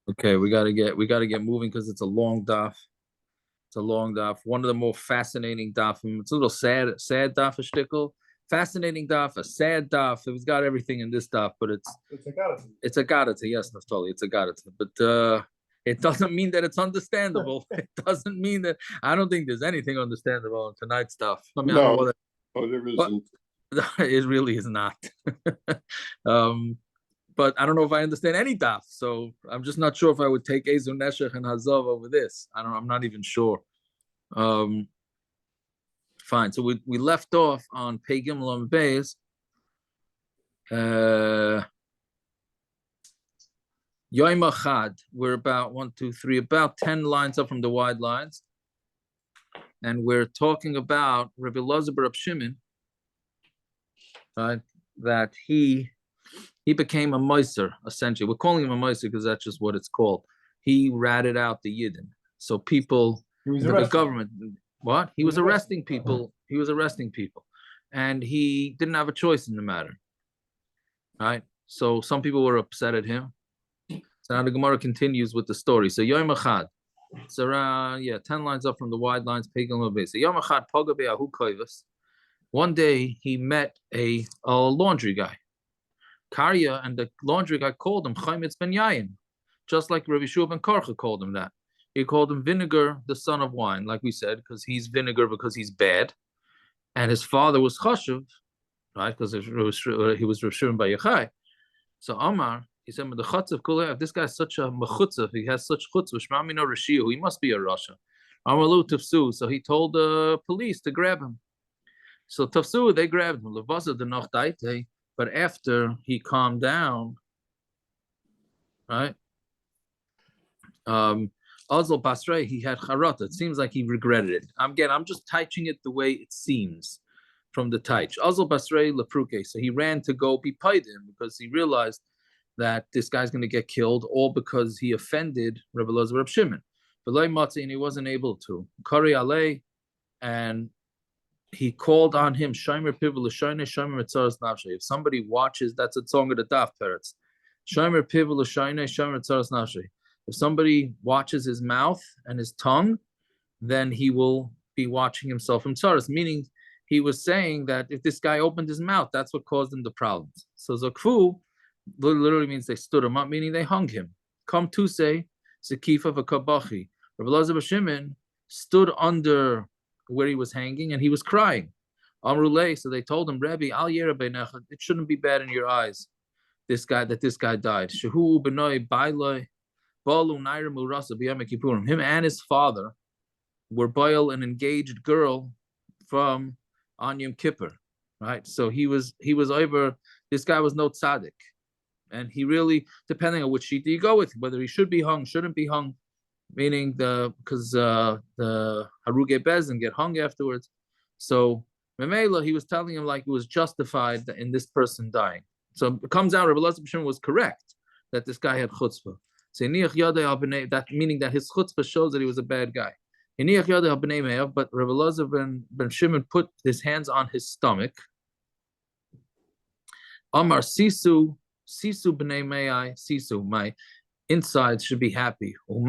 Okay, we gotta get moving because it's a long daf. It's a long daf. One of the more fascinating daf. It's a little sad daf, a shtickle. Fascinating daf, a sad daf. It's got everything in this daf, but it's a gadata. Yes, Naftali, it's a gadata. But it doesn't mean that it's understandable. It doesn't mean that I don't think there's anything understandable in tonight's stuff. I mean, I don't know No, oh, there what isn't. it really is not. um, but I don't know if I understand any daf. So I'm just not sure if I would take Ezu Neshech and Hazav over this. I'm not even sure. Um, fine. So we left off on Pei Gimel and Beis. Yoim Achad. We're about 1, 2, 3, about 10 lines up from the wide lines, and we're talking about Rabbi Elazar Reb Shimon, right? That he became a Meiser, essentially. We're calling him a Meiser because that's just what it's called. He ratted out the Yidden. So people, the government, what? He was arresting people. He was arresting people. And he didn't have a choice in the matter. Right? So some people were upset at him. So now the Gemara continues with the story. So Yom Echad. It's around, 10 lines up from the wide lines. So Yom Echad, Pagabe Ahu Koivas. One day he met a laundry guy. Karya, and the laundry guy called him Chaimitz ben Yayin, just like Rabbi Shua ben Karcha called him that. He called him Vinegar, the son of wine, like we said, because he's vinegar because he's bad. And his father was Chashuv, right? Because he was Rav Shimon bar Yochai. So Amar, he said, the Chatzav Kulev, this guy's such a mechutzav, he has such chutzah, Shmamino Rashiu, he must be a Rasha. Amalu Tafsu, so he told the police to grab him. So Tafsu, they grabbed him. Levasa the Noch Daite. But after he calmed down, right? Azal Basrei, he had charata. It seems like he regretted it. I'm just touching it the way it seems from the taich. Azal Basrei Lepruke. So he ran to go be paid him because he realized that this guy's going to get killed, all because he offended Rebbe Elazar Reb Shimon. And he wasn't able to. Kari alei, and he called on him. If somebody watches, that's a song of the Daf Peretz. If somebody watches his mouth and his tongue, then he will be watching himself from tzaras. Meaning, he was saying that if this guy opened his mouth, that's what caused him the problems. So zakfu literally means they stood him up, meaning they hung him. Come to say zekifa v'kabachi. Rabbi Elazar Shimon stood under where he was hanging and he was crying. Amrulay, so they told him, Rabbi, al yerabeinach, it shouldn't be bad in your eyes. This guy died. Shehu b'noi bailoi balu naira murasa b'yom kippurim. Him and his father were bail an engaged girl from on Yom Kippur, right? So he was over. This guy was no tzaddik, and he really, depending on which sheet do you go with, whether he should be hung, shouldn't be hung, meaning because the Haruge Bezin get hung afterwards. So Memela, he was telling him like it was justified in this person dying. So it comes out Rabbi Elazar was correct that this guy had chutzpah. So that meaning that his chutzpah shows that he was a bad guy. But Rabbi Elazar ben Shimon put his hands on his stomach. Amar Sisu b'nei mei Sisu, my insides should be happy. If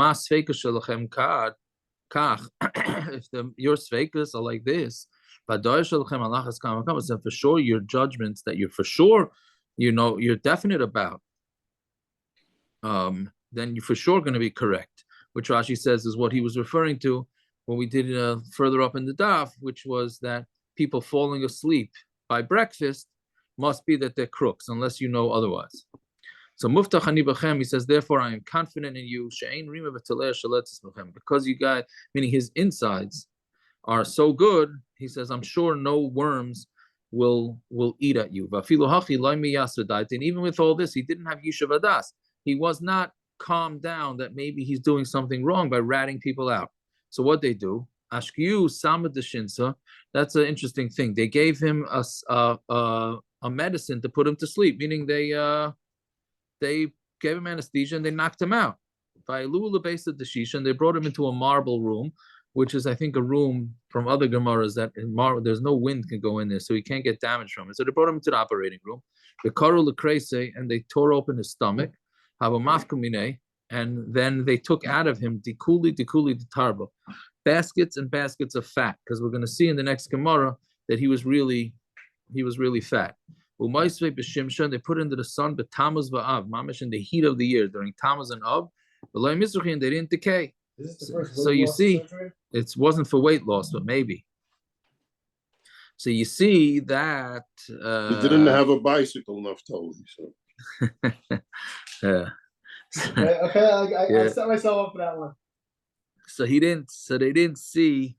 your sveikas are like this, then for sure your judgments that you're for sure, you're definite about, then you're for sure going to be correct. Which Rashi says is what he was referring to when we did further up in the daf, which was that people falling asleep by breakfast must be that they're crooks, unless you know otherwise. So Muftach Ani Bachem, he says, therefore I am confident in you, because you guys, meaning his insides are so good, he says, I'm sure no worms will eat at you. And even with all this, he didn't have Yishuv Adas. He was not calmed down that maybe he's doing something wrong by ratting people out. So what they do, Ashkiyu Samad Shinsa, that's an interesting thing. They gave him a medicine to put him to sleep, meaning they gave him anesthesia and they knocked him out. By Lula base of the Shisha, and they brought him into a marble room, which is, I think, a room from other Gemaras that in marble, there's no wind can go in there, so he can't get damage from it. So they brought him into the operating room. The Karu Lekrese, and they tore open his stomach. Have a mafkumine, and then they took out of him dikuli tarba, baskets and baskets of fat, because we're going to see in the next Gemara that he was really fat. They put into the sun, but Tammuz va'av, mamish in the heat of the year during Tammuz and Av, and they didn't decay. So you see, it wasn't for weight loss, but maybe. So you see that he didn't have a bicycle, Naftali. So. Yeah. I set myself up for that one. So they didn't see.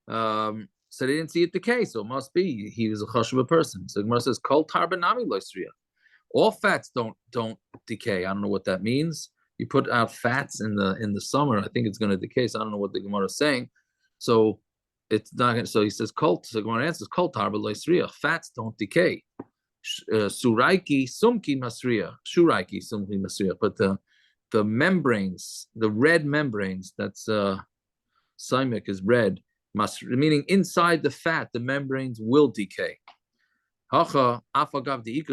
So they didn't see it decay. So it must be he was a chashuva person. So Gemara says, "Kol tarbanami loisriya." All fats don't decay. I don't know what that means. You put out fats in the summer, I think it's going to decay. So I don't know what the Gemara is saying. So it's not going to. So he says, "Kol." So Gemara answers, "Kol tarba loisriya." Fats don't decay. Suraiki sumki masriya. Shuraiki sumki masriya. But the membranes, the red membranes, that's Simek is red, meaning inside the fat, the membranes will decay. Hacha afagav the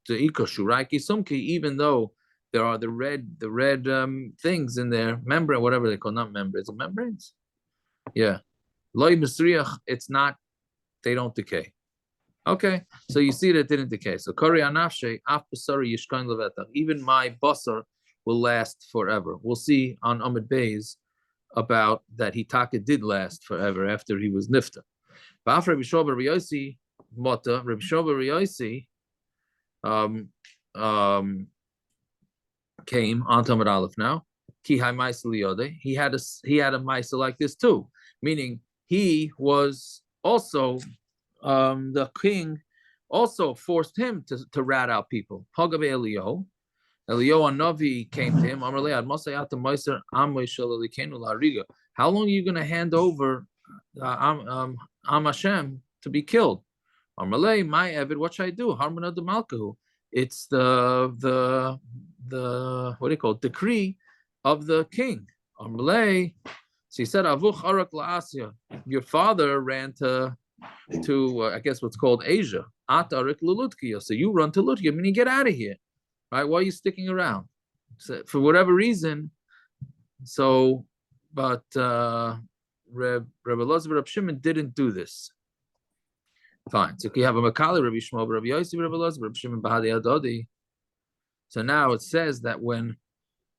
shuraiki sumki, even though there are the red things in there, membrane, whatever they call, not membranes, membranes. Yeah, loy masriach, it's not, they don't decay. Okay, so you see that it didn't decay. So kari anafshe af basari yishkain levetach, even my basar will last forever. We'll see on Amid Beis about that Hitaka did last forever after he was nifta. But after Rabbi Shua Rabbi Yossi Mota, Rabbi Shua Rabbi Yossi came on Tamid Aleph now. Ki hai ma'aseh liyodeh. He had a ma'aseh like this too, meaning he was also the king also forced him to rat out people. Hagabe Eliyahu. Eliyahu Navi came to him. How long are you going to hand over Am Hashem to be killed? My Evid, what should I do? It's the what do you call it? Decree of the king. So he said, your father ran to I guess what's called Asia. So you run to Lutkia, meaning get out of here. Right? Why are you sticking around? So for whatever reason. So, but Rebbe Elazar Reb Shimon didn't do this. Fine. So you have a Makali, Rabbi Shmuel, Rabbi Yossi, Rebbe Elazar, Reb Shimon Bahadi Adodi. So now it says that when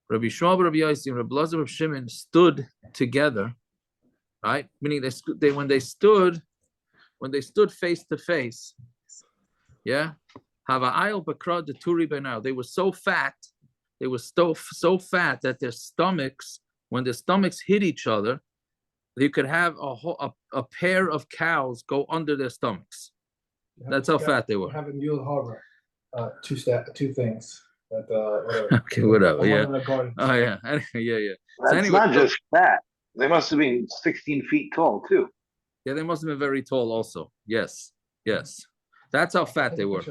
Rabbi Shmuel, Rabbi Yossi, and Rebbe Elazar, Reb Shimon stood together, right? Meaning when they stood face to face, yeah. They were so fat, that their stomachs, when their stomachs hit each other, you could have a pair of cows go under their stomachs. That's how fat they were. Have in Yule Harbor, two things. Whatever. Okay, whatever. Yeah. Oh yeah. Yeah. That's not just fat. They must have been 16 feet tall too. Yeah, they must have been very tall also. Yes. That's how fat they were.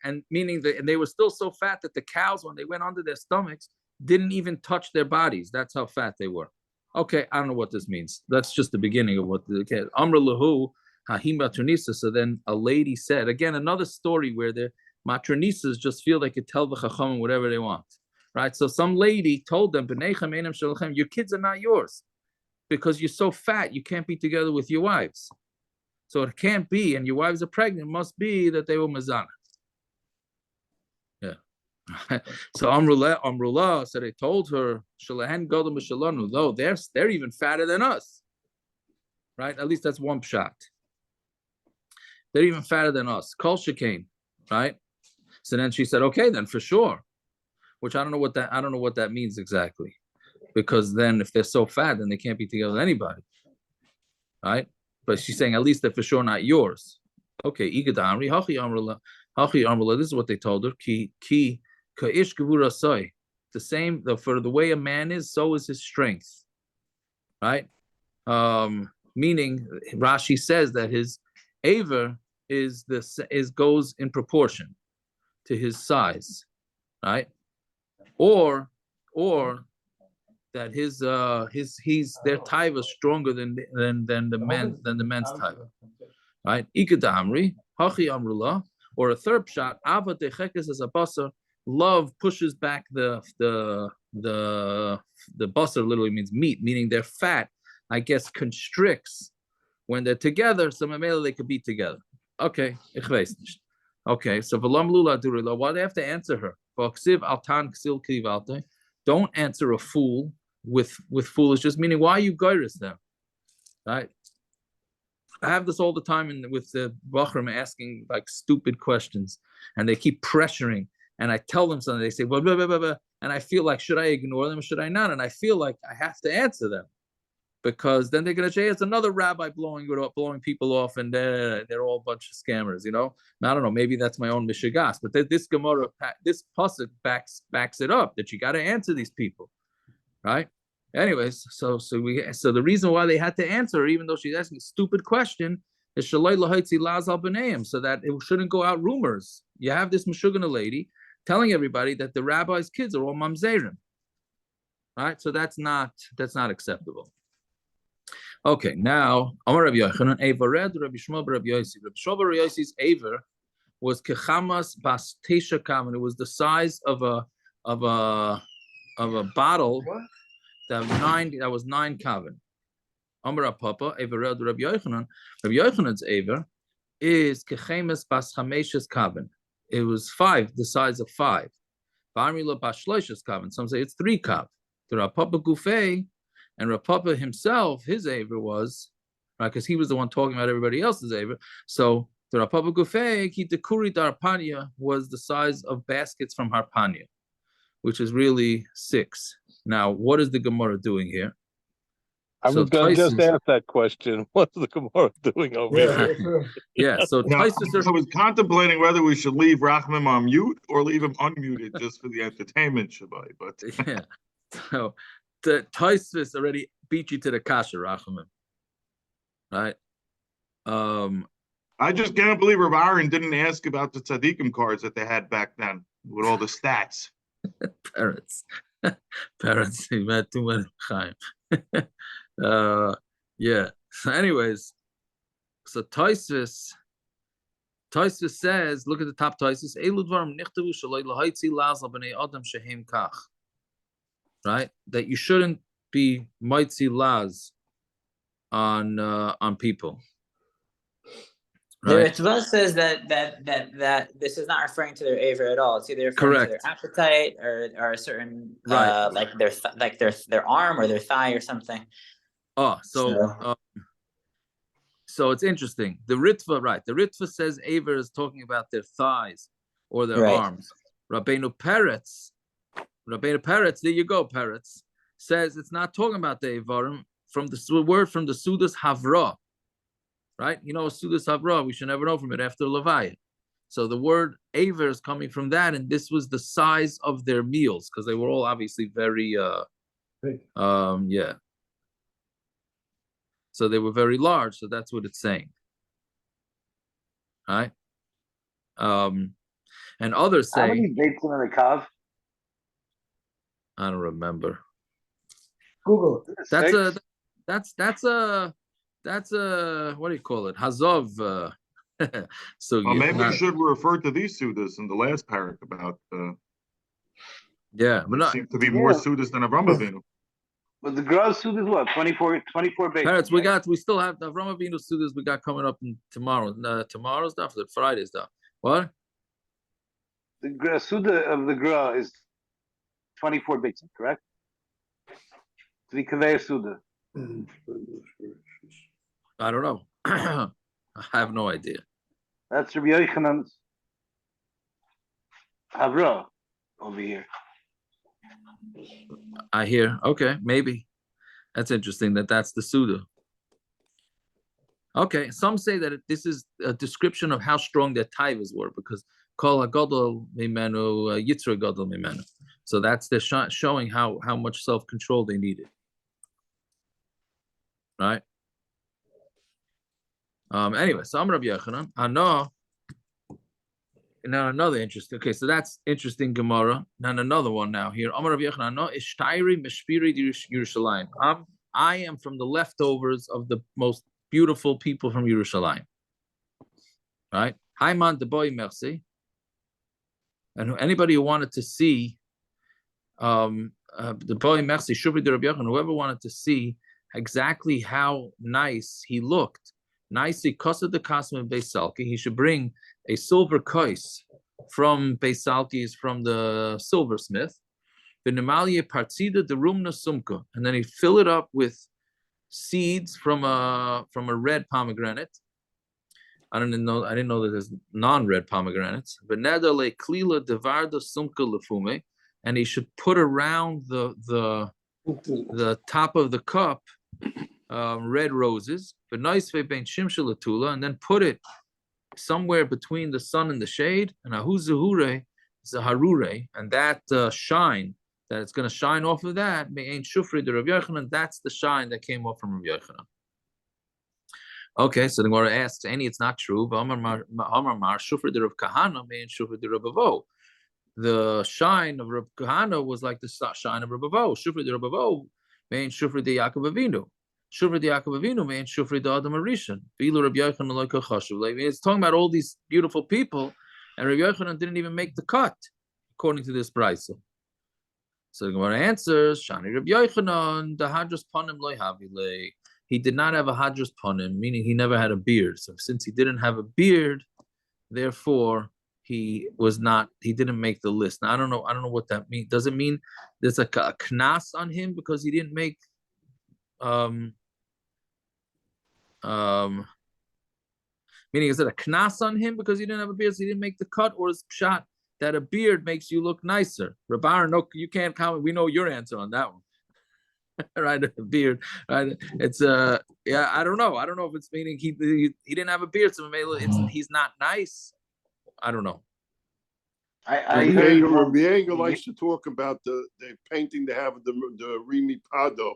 And meaning and they were still so fat that the cows, when they went under their stomachs, didn't even touch their bodies. That's how fat they were. Okay, I don't know what this means. That's just the beginning of what the case. Amr lahu hahim matronisa. So then a lady said, again, another story where the matronisas just feel they could tell the chacham whatever they want. Right? So some lady told them, your kids are not yours because you're so fat, you can't be together with your wives. So it can't be, and your wives are pregnant, it must be that they were mazana. Yeah. So Amrullah, so they told her, no, they're even fatter than us. Right? At least that's one pshat. They're even fatter than us. Kol shekain, right? So then she said, okay, then for sure. Which I don't know what that means exactly. Because then if they're so fat, then they can't be together with anybody. Right? But she's saying at least they're for sure not yours. Okay, Igadamri, Hachi Amrullah, this is what they told her. Ki Ka'ish Gevurasai. The same, for the way a man is, so is his strength. Right? Meaning Rashi says that his aver goes in proportion to his size. Right? Or that their taiva is stronger than the men's taiva, right? Ikadamri hachi amrullah, or a third shot ava dechekes as a basar love pushes back the basar literally means meat, meaning their fat, I guess, constricts when they're together. So maybe they could be together. Okay, ich weiß nicht. Okay, so v'lam lula durila. Why do they have to answer her? Don't answer a fool with foolish, just meaning why are you goyrus them, right? I have this all the time with the Bachram asking like stupid questions, and they keep pressuring. And I tell them something, they say, blah, blah, blah, blah, blah. And I feel like, should I ignore them or should I not? And I feel like I have to answer them because then they're going to say, it's another rabbi blowing people off and they're all a bunch of scammers, you know? I don't know, maybe that's my own mishigas, but this Gemara, this pasuk backs it up that you got to answer these people, right? Anyways, so the reason why they had to answer her, even though she's asking a stupid question, is so that it shouldn't go out rumors. You have this Meshugana lady telling everybody that the rabbi's kids are all mamzerim, right? So that's not acceptable. Okay, now Amar Rabbi Yochanan, Eiver read Rabbi Shmuel Rabbi Yossi. Rabbi Shmuel Rabbi Yossi's Eiver was kechamas bas tesha kavan. It was the size of a bottle. What? That was 9 kavan. Amar Papa, Eiver read Rabbi Yochanan. Rabbi Yochanan's Eiver is kechemes bas chameshes kavan. It was 5, the size of 5. Barmila bas shloishes kavan. Some say it's 3 kav. The Rav Papa Gufei. And Rav Papa himself, his Aver was, right, because he was the one talking about everybody else's Aver. So the Rav Papa Gufei, Kitakuri Darpanya was the size of baskets from Harpanya, which is really 6. Now, what is the Gemara doing here? I was going to just ask that question. What's the Gemara doing over here? Yeah, so now, I was contemplating whether we should leave Rachmim on mute or leave him unmuted just for the entertainment, Shabbai. But yeah, so the Tosfos already beat you to the kasha, Rachamim. Right? I just can't believe Rav Aaron didn't ask about the tzaddikim cards that they had back then with all the stats. Parents, he met too many Chaim. Yeah. So, anyways, so Tosfos says, look at the top Tosfos. Elu dvarim nichtavu shaloi lahaitzi lazal b'nei adam shehem kach. Right, that you shouldn't be mitzi laz on people. Right? The Ritva says that this is not referring to their aver at all. It's either referring to their appetite or a certain like their arm or their thigh or something. Oh, so it's interesting. The Ritva, right? The Ritva says aver is talking about their thighs or their arms. Rabbeinu Peretz, there you go, Peretz, says it's not talking about the Evarim from the word from the Sudas Havra, right? You know, Sudas Havra, we should never know from it after Levaya. So the word Aver is coming from that, and this was the size of their meals, because they were all obviously very, yeah. So they were very large, so that's what it's saying. Right? And others say... How many dates in the Kav? I don't remember. Google. That's a what do you call it? Hazov. So maybe we should refer to these sudas in the last parak about. Yeah, but not seem to be more sudas than Avram Avinu. But the gross sudas what? 24 bases. Parents, we still have the Avram Avinu sudas we got coming up tomorrow. Tomorrow's stuff, the Friday's stuff. What? The suda of the gra is 24 bits, correct? The Kaveya Suda. I don't know. I have no idea. That's Rabbi Yochanan's Havra over here. I hear. Okay, maybe. That's interesting that's the Suda. Okay, some say that this is a description of how strong their taivas were, because Kol HaGadol Mimenu, Yitzra Gadol Mimenu. So that's the showing how much self-control they needed. Right? Anyway, so I'm Rabbi Yochanan. I know. Now another interesting. Okay, so that's interesting Gemara. Now another one now here. I'm Rabbi Yochanan. I know Ishtairi Meshpiri Yerushalayim. I am from the leftovers of the most beautiful people from Yerushalayim. Right? Haiman de boy merci. And anybody who wanted to see the boy Metzia Shufri de Rabbi Yochanan, whoever wanted to see exactly how nice he looked, nicely Kosa de Kasma Beis Salki, he should bring a silver kais from Beis Salki, is from the silversmith, the Nemalia Partzida de Rumna Sumka, and then he fill it up with seeds from a red pomegranate. I didn't know that there's non-red pomegranates. And he should put around the top of the cup red roses, and then put it somewhere between the sun and the shade, and ahuzahure zaharure, and that shine that it's going to shine off of that, me'ain shufri de Rav Yochanan, that's the shine that came off from Rav Yochanan. Okay, so the Gemara asks, any it's not true. The shine of Rav Kahana was like the shine of Rav Bava. Shufri de Rav Bava, me'ain shufri de Yaakov Avinu. Shufri de Yaakov Avinu, me'ain shufri de Adam Arishan. It's talking about all these beautiful people, and Rav Yochanan didn't even make the cut, according to this brisa. So the Gemara answers, Shani Rav Yochanan, the hadras panim loy havile. He did not have a hadras panim, meaning he never had a beard. So since he didn't have a beard, therefore he didn't make the list. Now I don't know what that means. Does it mean there's a knas on him because he didn't make meaning is it a knas on him because he didn't have a beard, so he didn't make the cut, or is pshat that a beard makes you look nicer? Rabbar, no, you can't comment. We know your answer on that one. Right, a beard. Right, it's yeah. I don't know. I don't know if it's meaning he didn't have a beard, so he's not nice. I don't know. Rabbi Yeager likes to talk about the painting they have the Rimi Pado.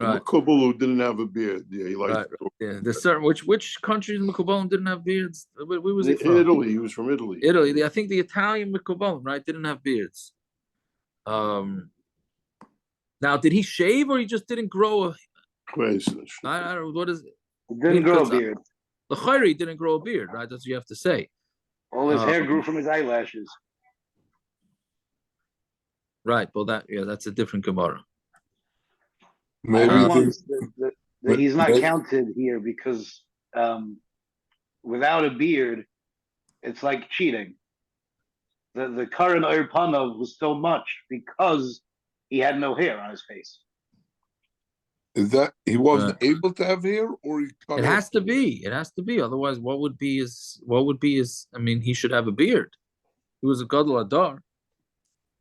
Right. Makubal who didn't have a beard. Yeah, he likes to talk. Yeah, there's certain which countries Mekubalim didn't have beards. Where was he from? Italy. He was from Italy. Italy. I think the Italian Mekubalim, right, didn't have beards. Now, did he shave or he just didn't grow a? I don't know. What is it? He didn't grow a beard. The Chayri didn't grow a beard, right? That's what you have to say. All his hair grew from his eyelashes. Right. Well, that's a different Gemara. Maybe he's not counted here because without a beard, it's like cheating. The current Irpanov was so much because he had no hair on his face. Is that he wasn't able to have hair, or he? It has to be. It has to be. Otherwise, what would be his? I mean, he should have a beard. He was a gadol adar.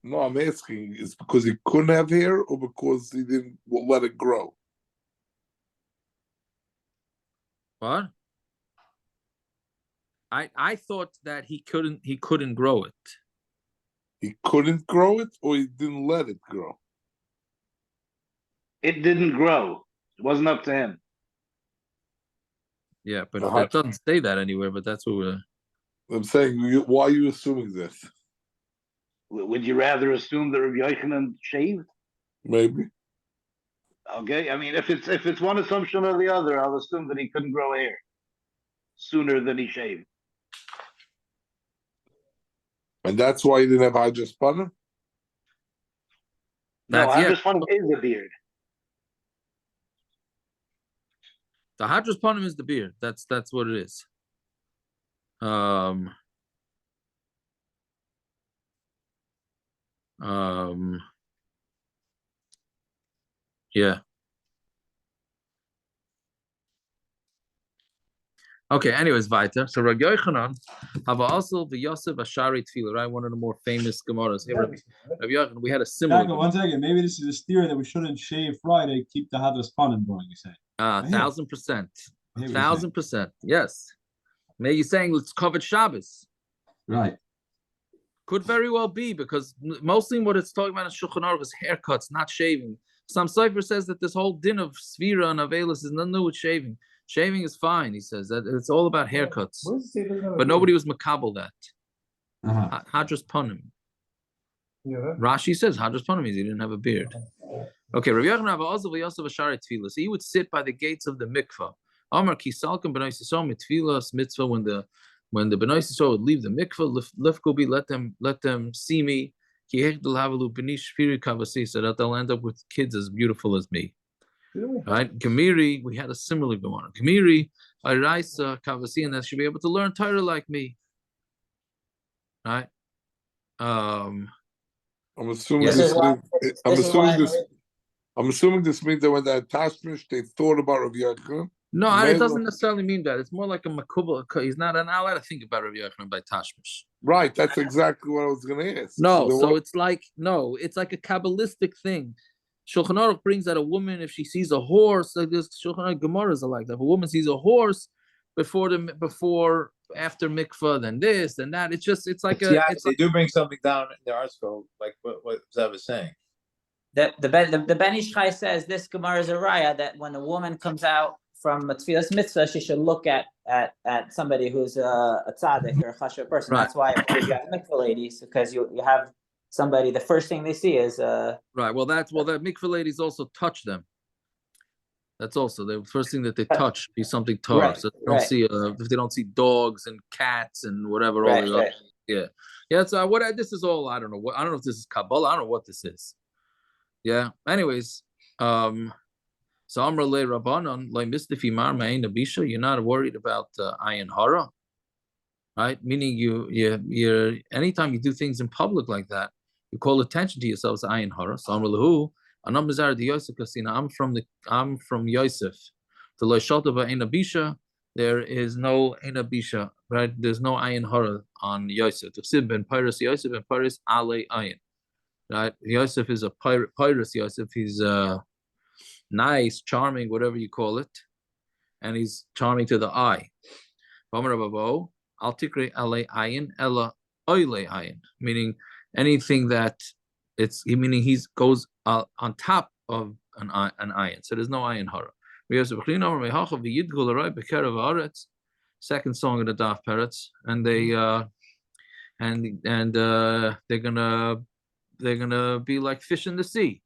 No, I'm asking. Is because he couldn't have hair, or because he didn't let it grow? What? I thought that he couldn't grow it. He couldn't grow it, or he didn't let it grow? It didn't grow. It wasn't up to him. Yeah, but that doesn't say that anywhere. But that's what we're. I'm saying, why are you assuming this? Would you rather assume that Rabbi Yochanan shaved? Maybe. Okay, I mean, if it's one assumption or the other, I'll assume that he couldn't grow hair sooner than he shaved. And that's why he didn't have Hadras Panim? No, Hadras Panim is a beard. The Hadras Panim is the beard. That's what it is. Yeah. Okay, anyways, weiter. So Rabbi Yochanan have also the Yosef Ashari Tefillah, right? One of the more famous Gemaras. Hey, Rabbi Yochanan, we had a similar. One second. Maybe this is a steer that we shouldn't shave Friday, keep the Hadras Panim going, you say? 1,000%. 1,000%. Yes. Maybe you're saying let's cover Shabbos. Right. Could very well be, because mostly what it's talking about in Shulchan Aruch is haircuts, not shaving. Some Sefer says that this whole din of Svira and Avelis is nothing to do with shaving. Shaving is fine, he says. That it's all about haircuts. But nobody was makabel that. Hadras Panim. Yeah. Rashi says Hadras Panim means he didn't have a beard. Okay, Rabbi Yochanan also Yosef Ashari Tefillah. So he would sit by the gates of the mikvah. Amar Kisalkim B'nai Yisrael Mitfilas mitzvah, when the when the Bnei Yisrael would leave the mikveh, let them see me, so that they'll end up with kids as beautiful as me. Right? Gemiri, we had a similar Gemara. Gemiri, Araisa, Kavasi, and that should be able to learn Torah like me. Right? I'm assuming Yes. this means, I'm assuming this means that when they had Tashmish, they thought about Rabbi Yochanan. No, it doesn't necessarily mean that. It's more like a makubal. He's not allowed to think about Rabbi Yochanan by Tashmish. Right, that's exactly what I was going to ask. No, so it's like a Kabbalistic thing. Shulchan Aruch brings that a woman, if she sees a horse, like this, Shulchan Aruch Gemaras are like that. If a woman sees a horse after mikvah, then this, then that. It's like they do bring something down in the article, like what Zev is saying. The Ben Ish Chai says this Gemara is a raya that when a woman comes out from a tefillas mitzvah, she should look at somebody who's a tzaddik or a chashuv person. Right. That's why you have mikvah ladies, because you have somebody. The first thing they see is right. Well, that mikvah ladies also touch them. That's also the first thing that they touch be something Torah. Right. So they don't see if they don't see dogs and cats and whatever. Yeah. So this is all I don't know. I don't know if this is Kabbalah. I don't know what this is. Yeah. Anyways, so Amrle Rabbanon, like Mistifi Marmain Abisha, you're not worried about ayin hara, right? Meaning you're anytime you do things in public like that, you call attention to yourself as ayin hara. So Amrlehu, Anamazar the Yosef Kasina, I'm from Yosef. The Loishaltava Ein Abisha, there is no Ein Abisha, right? There's no ayin hara on Yosef. The Sib ben Pyrus Yosef and Pyrus Ale ayin. Right? Yosef is a Pyrus Yosef, he's nice, charming, whatever you call it, and he's charming to the eye. Meaning anything that meaning he goes on top of an ayin. So there's no ayin hara. Second song of the Daf Peretz, and they're gonna be like fish in the sea,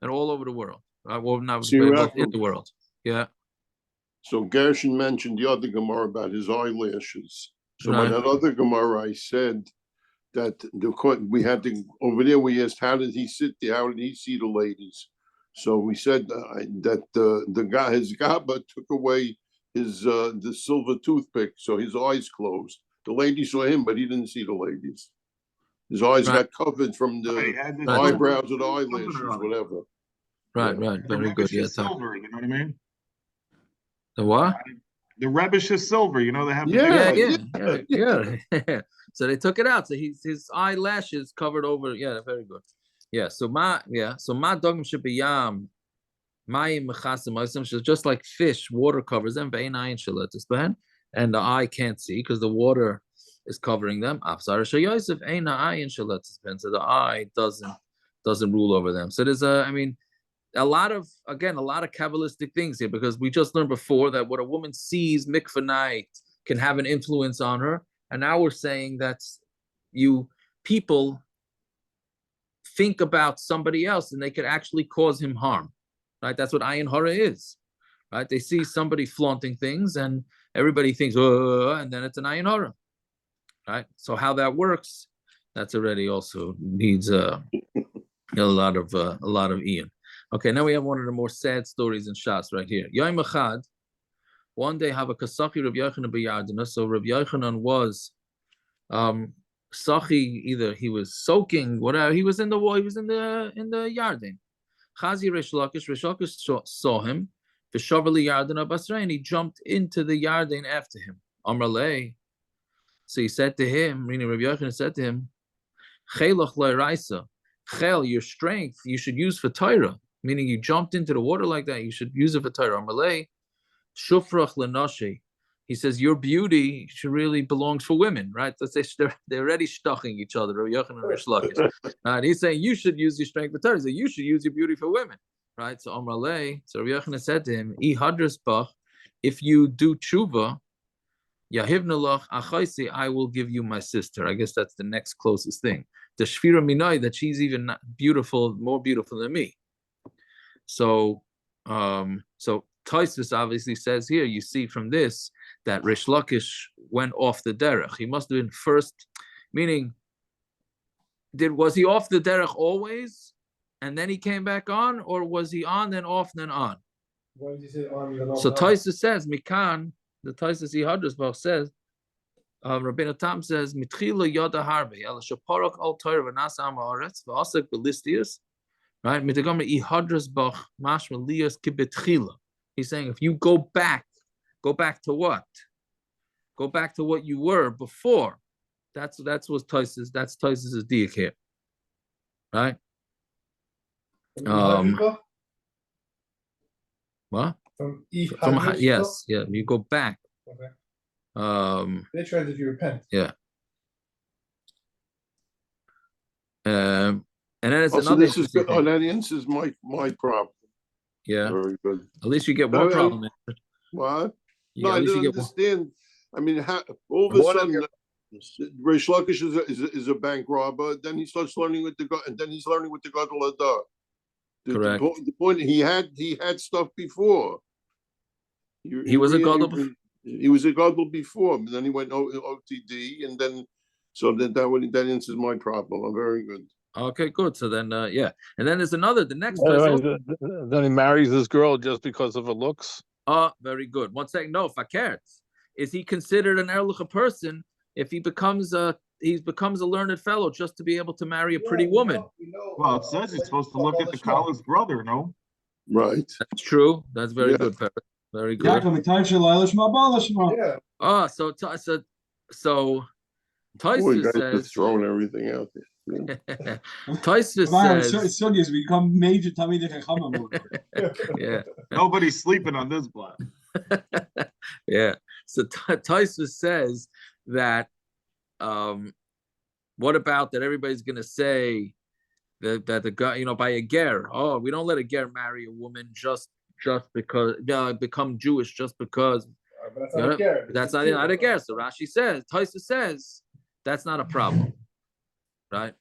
and all over the world. Well, not in the world. Yeah. So Gershon mentioned the other Gemara about his eyelashes. So when that other Gemara, I said that we had to over there. We asked, how did he sit there? How did he see the ladies? So we said that the guy, his Gaba, took away his the silver toothpick, so his eyes closed. The lady saw him, but he didn't see the ladies. His eyes got covered from the eyebrows or the eyelashes, whatever. Right. Very good. Yeah, silver, you know what I mean? The what? The Rebbish is silver, you know, they have Yeah. So they took it out. So his eyelashes covered over. Yeah, very good. Yeah. So ma dogim shebiyam, mayim mechasim, just like fish, water covers them. And the eye can't see because the water is covering them. So the eye doesn't rule over them. So there's a lot of Kabbalistic things here, because we just learned before that what a woman sees mikvah night can have an influence on her, and now we're saying that people think about somebody else and they could actually cause him harm, right? That's what ayin hara is, right? They see somebody flaunting things and everybody thinks, and then it's an ayin hara, right? So how that works, that's already also needs a lot of Ian. Okay, now we have one of the more sad stories in Shas right here. Yomi Echad, one day have a Kasachi Rabbi Yochanan b'Yardena. So Rabbi Yochanan was Sachi, either he was soaking, whatever, he was in the Yarden. Chazi Rish Lakish saw him, Vishavali Yardena Basra, and he jumped into the Yarden after him. Amralei. So he said to him, meaning Rabbi Yochanan said to him, Chelach L'Raisa, Chel, your strength, you should use for Torah. Meaning you jumped into the water like that, you should use it for Torah. Malay, Shufrach Lenashi. He says your beauty should really belongs for women, right? Let's say they're already stucking each other. And he's saying you should use your strength for Torah. So you should use your beauty for women, right? So Amralei, so Rabbi Yochanan said to him, if you do tshuva, Yahivnalach Achaisi, I will give you my sister. I guess that's the next closest thing. The Shvira Minai, that she's even beautiful, more beautiful than me. So Tosfos obviously says here, you see from this that Rish Lakish went off the derech. He must have been first, meaning, was he off the derech always, and then he came back on, or was he on, then off, then on? Why did you say on then off? So Taisa says, Mikan, the Taisa Hadrasbach says, Rabbeinu Tam says, Mitchila Yoda Harbe, El Shaparok Al Torah V'Nasa Am Haaretz V'Asek B'Listius, right? Mitagama Hadrasbach Mashma Lias Kibetchila. He's saying, if you go back to what? Go back to what you were before. That's what Taisa's diak here, right? What? From yes, yeah. You go back. Okay. They tried if you repent. Yeah. And then it's Also, another. this is good. Oh, that answers my problem. Yeah. Very good. At least you get one problem. What? Yeah, No, I don't understand. I mean, all of a sudden, Reish Lakish is a bank robber. Then he starts learning with the God, and then he's learning with the Gadol Hadar. Correct. The point he had stuff before. He was a Gadol. He was a Gadol before, but then he went OTD, and then that answers my problem. I'm very good. Okay, good. So then, yeah, and then there's another. The next. Then he marries this girl just because of her looks. Oh, very good. One second. No, fakert. Is he considered an erlich person if he becomes a learned fellow just to be able to marry a pretty woman? Well, it says he's supposed to look at the college brother, no? Right. That's true. That's very good, Parrot. Very good. Yeah. Oh, so Tyson says throwing everything out there. Tyson says Sugis become major Tamid yeah. Nobody's sleeping on this block. Yeah. So Tyson says that what about that everybody's gonna say that the guy, by a ger. Oh, we don't let a ger marry a woman just because become Jewish just because that's not a ger. So Rashi says, Tyson says that's not a problem. Right?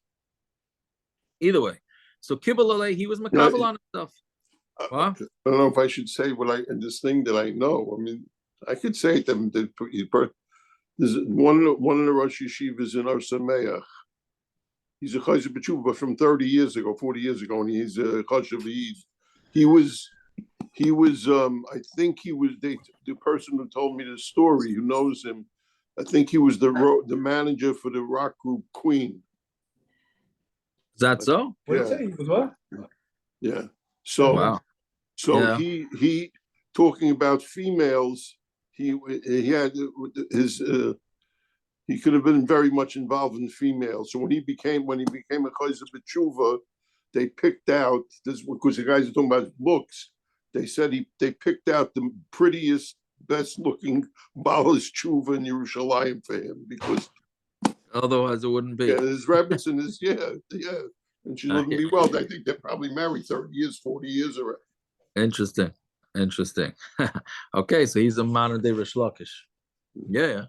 Either way. So Kibbalale, he was makabel on himself. I don't know if I should say this thing that I know. I mean, I could say to them that there's one of the Rosh Yeshivas in Ar Sameach. He's a Chayzer B'tshuva, but from 40 years ago, and he's a Chashav Yid. He was I think he was the person who told me the story, who knows him. I think he was the manager for the rock group Queen. Is that so? Yeah. Yeah. So wow. He talking about females. He had his he could have been very much involved in females. So when he became a Chayzer B'tshuva, they picked out this because the guys are talking about looks. They said they picked out the prettiest, best looking Balas Tshuva in Yerushalayim for him because otherwise it wouldn't be. Yeah, his Rebbetzin is and she wouldn't be well. I think they're probably married 30 years, 40 years already. Interesting. Okay, so he's a modern day Rish Lakish. Yeah.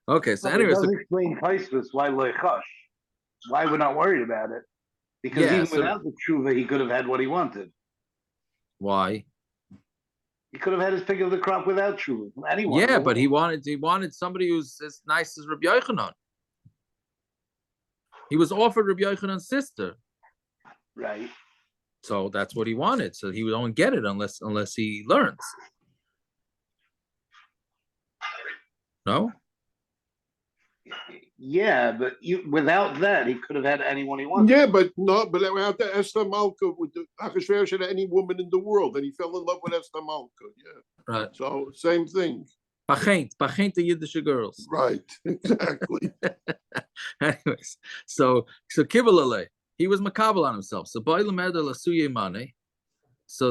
Okay, so anyway, doesn't explain Taisvis why Leichash. Why we're not worried about it? Because even without the tshuva, he could have had what he wanted. Why? He could have had his pick of the crop without tshuva. Anyone. Yeah, but he wanted somebody who's as nice as Rabbi Yochanan. He was offered Rabbi Yochanan's sister. Right. So that's what he wanted. So he won't get it unless he learns. No? Yeah, but without that, he could have had anyone he wanted. Yeah, but without the Esther Malka, with the Achashverosh had any woman in the world, and he fell in love with Esther Malka. Yeah. Right. So same thing. Pachent the Yiddish girls. Right. Exactly. Anyways, so Kibbalale, he was makabel on himself. So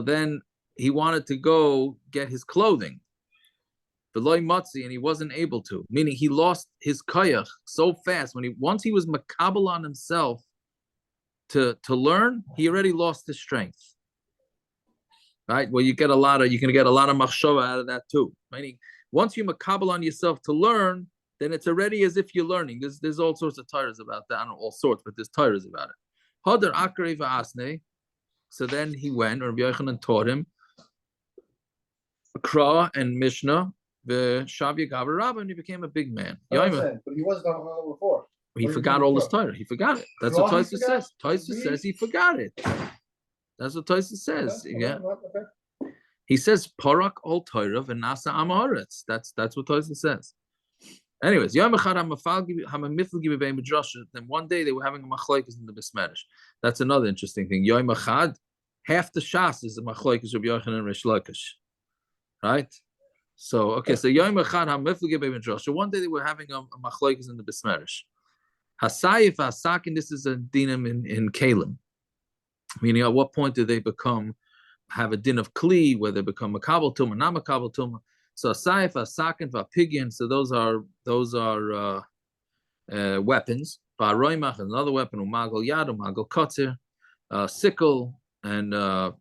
then he wanted to go get his clothing. Veloy Matzi, and he wasn't able to, meaning he lost his kayach so fast. Once he was makabel on himself to learn, he already lost his strength. Right? Well, you can get a lot of machshava out of that too. Meaning, once you makabel on yourself to learn, then it's already as if you're learning. There's all sorts of tires about that. I don't know all sorts, but there's tires about it. Hadar Akrei v'asne. So then he went, or Rabbi Yochanan taught him Kra and Mishnah. The Shavya Gavar Rabba, and he became a big man. That's what I'm saying, but he wasn't on the before. He forgot all his Torah. He forgot it. That's what Tosfos says. Tosfos says he forgot it. That's what Tosfos says. Yeah. Okay. He says Parak all Torah v'nasa amaretz. That's what Tosfos says. Anyways, Yom Echad hamamifl gibei midrash. Then one day they were having a machlokes in the Besmerish. That's another interesting thing. Yom Echad, half the Shas is a machlokes Rabbi Yochanan and Reish Lakish, right? So okay, so Yom Echad hamamifl gibei midrash. So one day they were having a machlokes in the Besmerish. Hasayif hasakin. This is a dinam in Kalim, meaning at what point do they have a din of kli, where they become a kabel tumah, not a kabel tumah. So asayif, asakin, vapigin. So those are weapons. Va'roimach, another weapon. Umagal yad, umagal kotzir, sickle, and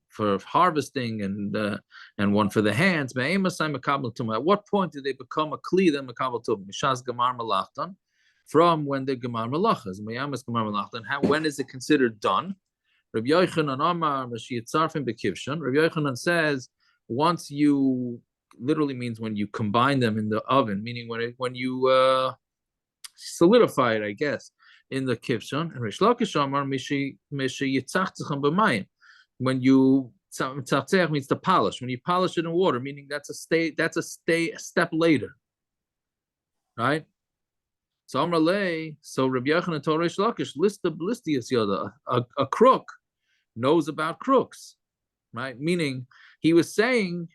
for harvesting, and one for the hands. At what point do they become a kli then a kabel tumah? Mishas gemar malachtan, from when the gemar malachas. Mayamas gemar malachtan. When is it considered done? Rabbi Yochanan Amar Mashiach Bekivshon. Rabbi Yochanan says once you, literally means when you combine them in the oven, meaning when you solidify it, I guess, in the kivshon. And Reish Lakish Amar Yitzachtzechem b'mayim. When you tzachtzech means to polish. When you polish it in water, meaning that's a step later, right? So Amar Lei, so Rabbi Yochanan told Reish Lakish, list the blistius yoda, a crook knows about crooks, right? Meaning he was saying,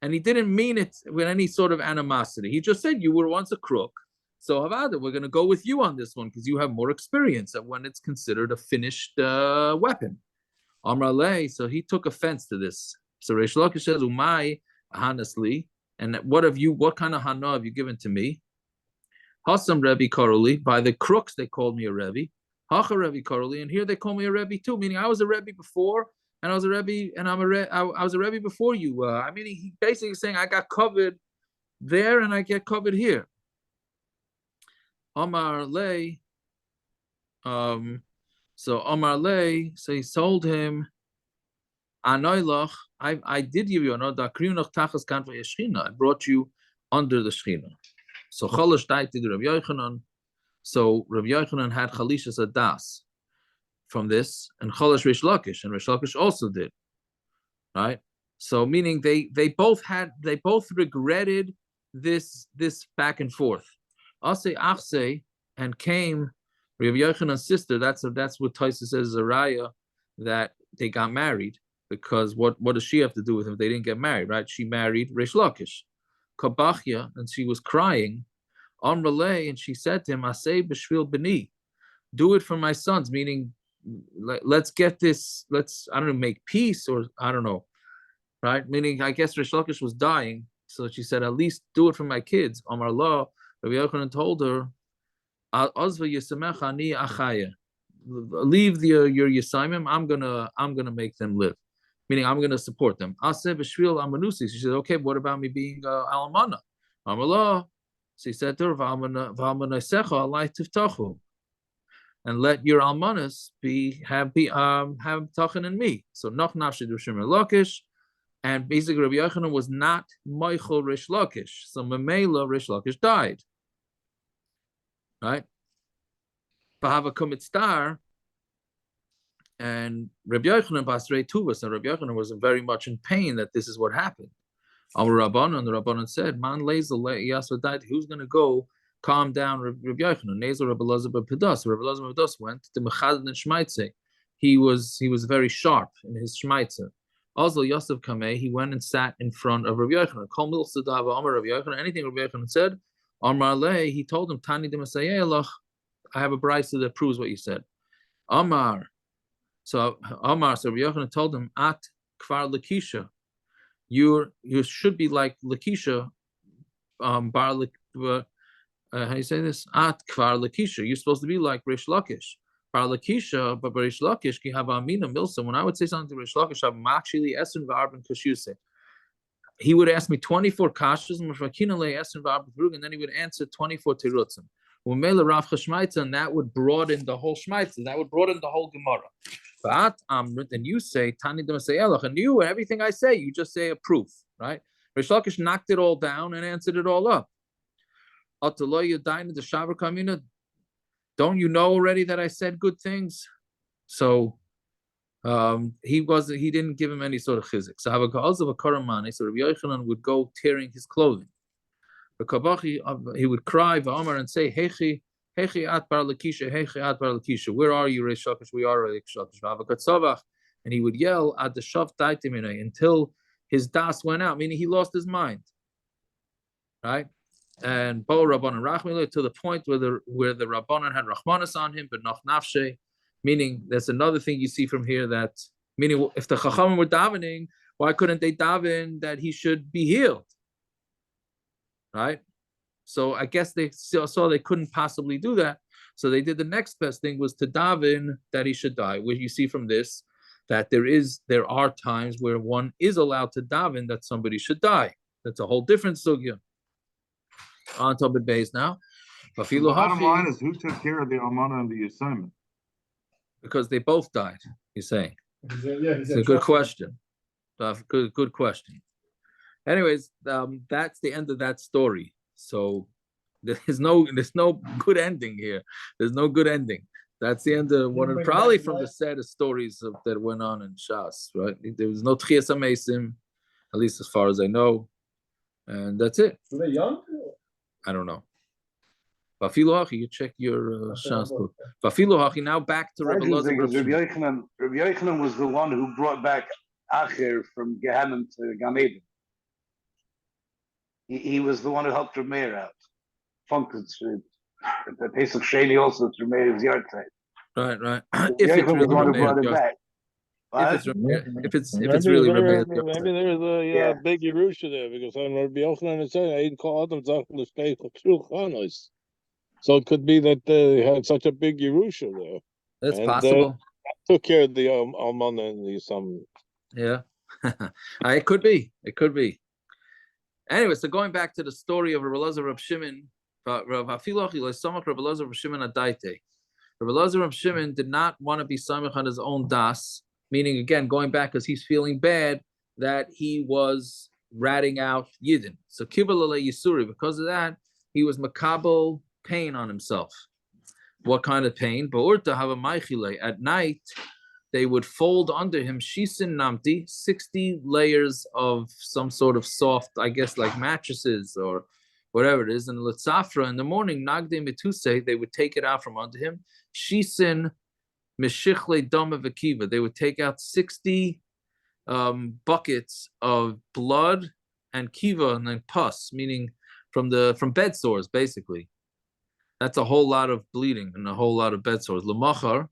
and he didn't mean it with any sort of animosity. He just said, you were once a crook. So Havada, we're going to go with you on this one because you have more experience of when it's considered a finished weapon. Amar Lei, so he took offense to this. So Reish Lakish says, Umay, honestly, and what kind of hana have you given to me? Hassam Rebbe Karoli, by the crooks they called me a Rebbe. Hacha Rebbe Karoli, and here they call me a Rebbe too, meaning I was a Rebbe before, and I was a Rebbe, and I was a Rebbe before you. I mean, he basically saying I got covered there and I get covered here. Amar Lei, so Amar Lei, so he told him, Anoilach, I did give you another Kriunach Tachas Kanfa Yeshchina. I brought you under the Shechina. So Cholosh Daiti to Rabbi Yochanan. So Rabbi Yochanan had Chalishas Adas from this, and Cholosh Reish Lakish, and Reish Lakish also did, right? So meaning they both regretted this back and forth. Asay Achsei, and came Rabbi Yochanan's sister. That's what Taisa says is a raya that they got married, because what does she have to do with him if they didn't get married, right? She married Reish Lakish. Kabachya, and she was crying, Amralei, and she said to him, Asay b'shvil b'ni, do it for my sons, meaning let's get this, I don't know, make peace, or I don't know, right? Meaning, I guess Reish Lakish was dying, so she said, at least do it for my kids. Amar Allah, Rabbi Yochanan told her, Azva yisamecha ani achaya, leave your yisaimim, I'm gonna make them live. Meaning I'm going to support them. Aseh b'shvil amanusi. She said, okay, but what about me being almana? Amalah. So he said to her, v'almanaisecha alai tiftachu, and let your almanas have tachan in me. So noch nafshi d'Rishim Lakish, and basically Rabbi Yochanan was not Michael Reish Lakish. So Memela Reish Lakish died. Right? Bahava kumit star. And Rabbi Yochanan Basrei Tuvas, and Rabbi Yochanan was very much in pain that this is what happened. Our Rabbanan, and the Rabbanan said, Man Lezel Yasvadait, who's going to go calm down Rabbi Yochanan? Nezel Rabbi Elazar Pedas. Rabbi Elazar Pedas went to Mechad and Shmaitze. He was very sharp in his Shmaitze. Also Yosef Kameh, he went and sat in front of Rabbi Yochanan. Kol Mil Sadava Amar Rabbi Yochanan, anything Rabbi Yochanan said, Amar Lei, he told him, Tani de Masayelach, I have a brisa that proves what you said. Amar. So Rabbi Yochanan told him, At Kfar Lakisha, you should be like Lakisha, how do you say this? At Kfar Lakisha, you're supposed to be like Reish Lakish. Bar Lakisha, but Reish Lakish, ki have Amina Milsa. When I would say something to Reish Lakish, I'm actually Essen v'Arben Kashuse. He would ask me 24 kashas, and then he would answer 24 terutzim. And that would broaden the whole shmaitza. That would broaden the whole Gemara. But then you say Tani Demasayelach, and you, everything I say, you just say a proof, right? Reish Lakish knocked it all down and answered it all up. Don't you know already that I said good things? So he didn't give him any sort of chizik. So Rabbi Yochanan would go tearing his clothing. He would cry and say, Hechi at bar Lakisha, Hechi at bar Lakisha. Where are you, Reish Lakish? We are Reish Lakish. And he would yell at the shav daitimine until his das went out, meaning he lost his mind. Right? And Bo Rabbanan Rachmila to the point where the Rabbanan had Rachmanas on him, but not nafshe. Meaning, that's another thing you see from here that, meaning, if the Chachamim were davening, why couldn't they daven that he should be healed? Right? So I guess they saw they couldn't possibly do that. So they did the next best thing was to daven that he should die. Where you see from this that there are times where one is allowed to daven that somebody should die. That's a whole different sugya. On top of base now. The bottom line is who took care of the almana and the assignment? Because they both died, you're saying. It's a good question. Good question. Anyways, that's the end of that story. So there's no good ending here. There's no good ending. That's the end of one of probably from the saddest stories that went on in Shas, right? There was no Tchias HaMesim, at least as far as I know. And that's it. Were they young? I don't know. Vafilohachi, you check your Shas book. Vafilohachi, now back to Rabbi Elazar. Rabbi Yochanan was the one who brought back Acher from Gehenna to Gan Eden. He was the one who helped Rav Meir out. Funked the Pesach Sheni also to Rav Meir's yard side. Right. If it's really Rav Meir, if it's really Rav Meir, maybe there's a big Yerusha there because on Rabbi Yochanan is saying I didn't call them Chanos. So it could be that they had such a big Yerusha there. That's possible. Took care of the Almana and the some. Yeah, it could be. It could be. Anyway, so going back to the story of Rabbi Elazar Rab Shimon, Rabbi Elazar Rab Shimon Adaite. Rabbi Elazar Rab Shimon did not want to be samech on his own das, meaning again going back because he's feeling bad that he was ratting out Yidden. So Kibbal Yisuri, because of that, he was makabel pain on himself. What kind of pain? Ba'urta have a maichile. At night, they would fold under him shisin namti, 60 layers of some sort of soft, I guess like mattresses or whatever it is. And Litzafra in the morning, Nagde Metuse, they would take it out from under him. Shisin Meshichle Dama Vakiva. They would take out 60 buckets of blood and kiva and then pus, meaning from bed sores, basically. That's a whole lot of bleeding and a whole lot of bed sores. Lamachar,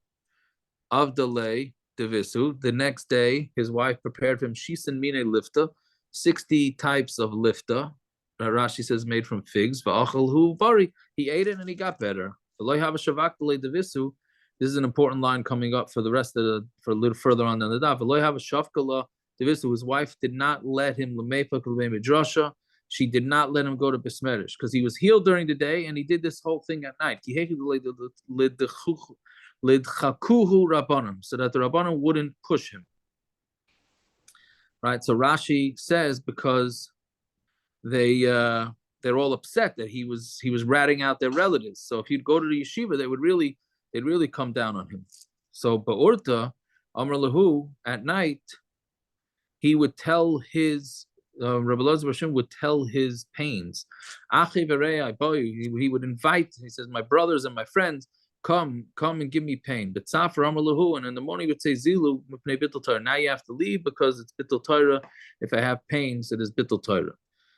Avdalei Devisu. The next day, his wife prepared for him Shisin Mine Lifta, 60 types of lifta. Rashi says made from figs. Va'achalhu Bari. He ate it and he got better. This is an important line coming up for the rest of for a little further on than the daf. His wife did not let him midrasha. She did not let him go to Besmerish because he was healed during the day and he did this whole thing at night. So that the Rabbanim wouldn't push him. Right? So Rashi says because they're all upset that he was ratting out their relatives. So if he'd go to the yeshiva, they'd really come down on him. So Ba'urta, Amr Lahu, at night, he would tell his Rabbi Elazar Rashim would tell his pains. He would invite, he says, my brothers and my friends, come and give me pain. But Tzafar Amar Lahu, and in the morning he would say, Zilu, now you have to leave because it's Bittul Torah. If I have pains, it is Bittul Torah.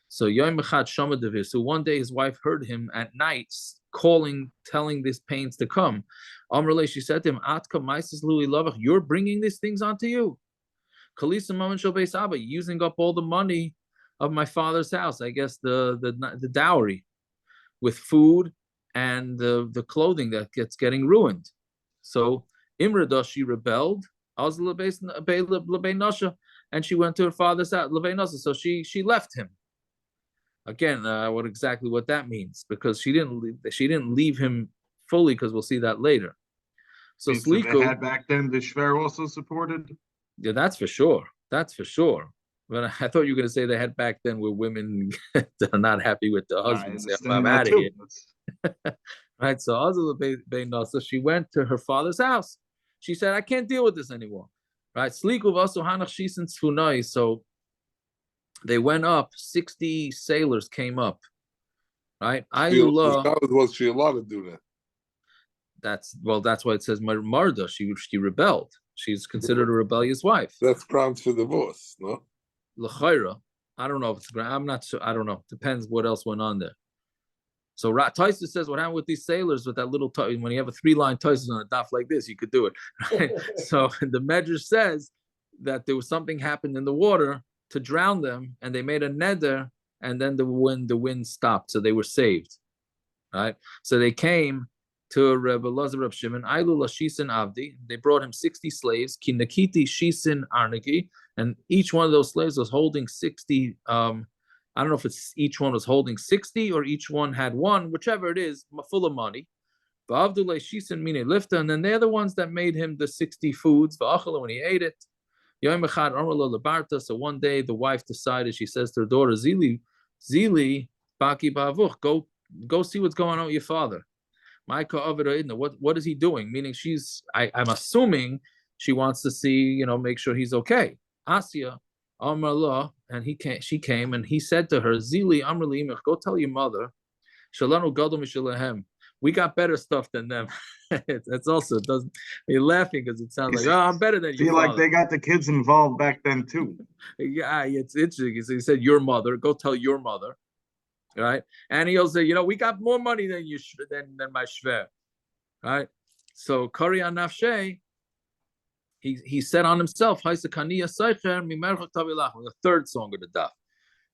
So Yom Echad Shama Devir. So one day his wife heard him at night calling, telling these pains to come. Amrle, she said to him, Atka Maisis Lui Lavach, you're bringing these things onto you. Kalisa Maman Shobei Saba, using up all the money of my father's house, I guess the dowry, with food and the clothing that getting ruined. So Imrada, she rebelled, and she went to her father's house. So she left him. Again, what that means, because she didn't leave him fully, because we'll see that later. So Sliku, they had back then the Shver also supported. Yeah, that's for sure. But I thought you were going to say they had back then where women are not happy with the I husband. Say, understand I'm that out of too. here. Right. So Azul Bein Nasa, she went to her father's house. She said, I can't deal with this anymore. Right. Sliku Vasu Hanach Shisen Tfunoi. So they went up, 60 sailors came up. Right. Was she allowed to do that? That's why it says Marda. She rebelled. She's considered a rebellious wife. That's grounds for divorce, no? L'chaira. I don't know if it's. I'm not sure. I don't know. Depends what else went on there. So Taisa says what happened with these sailors with that little when you have a 3-line Taisa on a daf like this, you could do it. Right? So the Medrash says that there was something happened in the water to drown them, and they made a neder, and then the wind stopped, so they were saved. Right. So they came to Rebbe Elazar Reb Shimon, Ailu Lashisin Avdi. They brought him 60 slaves, Ki Nakiti Shisin Arnagi, and each one of those slaves was holding 60. I don't know if it's each one was holding 60 or each one had one, whichever it is, full of money. V'Avdulei Shisin Mine Lifta, and then they're the ones that made him the 60 foods, V'Achala, when he ate it. Yom Echad Amrlo Lebarta. So one day the wife decided, she says to her daughter, Zili, Baki Bavuch, go see what's going on with your father. What is he doing? Meaning I'm assuming she wants to see, make sure he's okay. Asya, Amarla, and she came and he said to her, Zili, Amrli, go tell your mother, Shalanu Gadol Mishalahem. We got better stuff than them. It's also, it doesn't, you're laughing because it sounds like, oh, I'm better than you. Feel like they got the kids involved back then too. Yeah, it's interesting. So he said, your mother, go tell your mother. Right, and he'll say, we got more money than you than my shver, right? So Kari Nafshe, he said on himself, the third song of the daf,